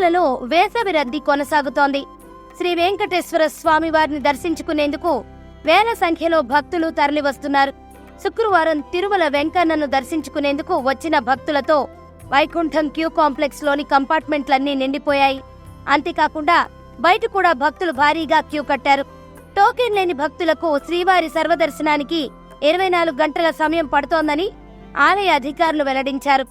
తిరుమలలో వేసవి రద్దీ కొనసాగుతోంది. శ్రీ వెంకటేశ్వర స్వామివారిని దర్శించుకునేందుకు వేల సంఖ్యలో భక్తులు తరలివస్తున్నారు. శుక్రవారం తిరుమల వెంకన్నను దర్శించుకునేందుకు వచ్చిన భక్తులతో వైకుంఠం క్యూ కాంప్లెక్స్ లోని కంపార్ట్మెంట్లన్నీ నిండిపోయాయి. అంతేకాకుండా బయట కూడా భక్తులు భారీగా క్యూ కట్టారు. టోకెన్ లేని భక్తులకు శ్రీవారి సర్వదర్శనానికి 24 గంటల సమయం పడుతోందని ఆలయ అధికారులు వెల్లడించారు.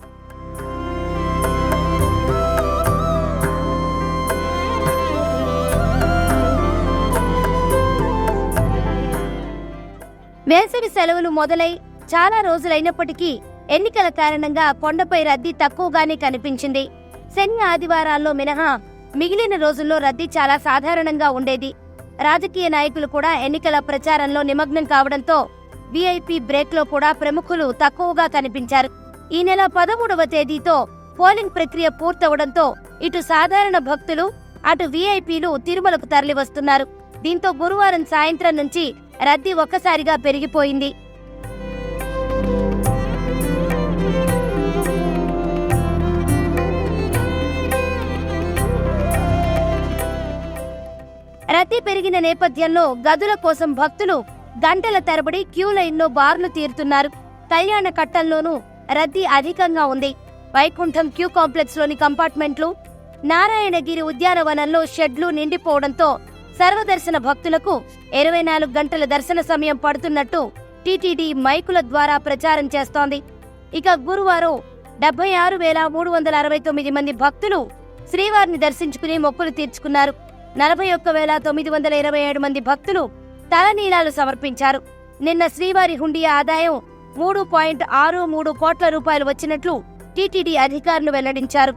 వేసవి సెలవులు మొదలై చాలా రోజులైనప్పటికీ ఎన్నికల కారణంగా కొండపై రద్దీ తక్కువగానే కనిపించింది. శని ఆదివారాల్లో మినహా మిగిలిన రోజుల్లో రద్దీ చాలా సాధారణంగా ఉండేది. రాజకీయ నాయకులు కూడా ఎన్నికల ప్రచారంలో నిమగ్నం కావడంతో వీఐపీ బ్రేక్లో కూడా ప్రముఖులు తక్కువగా కనిపించారు. ఈ నెల 13వ తేదీతో పోలింగ్ ప్రక్రియ పూర్తవడంతో ఇటు సాధారణ భక్తులు అటు వీఐపీలు తిరుమలకు తరలివస్తున్నారు. దీంతో గురువారం సాయంత్రం నుంచి రద్దీ ఒక్కసారిగా పెరిగిపోయింది. రద్దీ పెరిగిన నేపథ్యంలో గదుల కోసం భక్తులు గంటల తరబడి క్యూ లైన్లో బార్లు తీరుతున్నారు. కళ్యాణ కట్టంలోనూ రద్దీ అధికంగా ఉంది. వైకుంఠం క్యూ కాంప్లెక్స్ లోని కంపార్ట్మెంట్లు, నారాయణగిరి ఉద్యానవనంలో షెడ్లు నిండిపోవడంతో సర్వదర్శన భక్తులకు 24 గంటల దర్శన సమయం పడుతున్నట్టు టీటీడీ మైకుల ద్వారా ప్రచారం చేస్తోంది. ఇక గురువారం 76,369 మంది భక్తులు శ్రీవారిని దర్శించుకుని మొక్కులు తీర్చుకున్నారు. 41,927 మంది భక్తులు తలనీలాలు సమర్పించారు. నిన్న శ్రీవారి హుండీ ఆదాయం 3.63 కోట్ల రూపాయలు వచ్చినట్లు టీటీడీ అధికారులు వెల్లడించారు.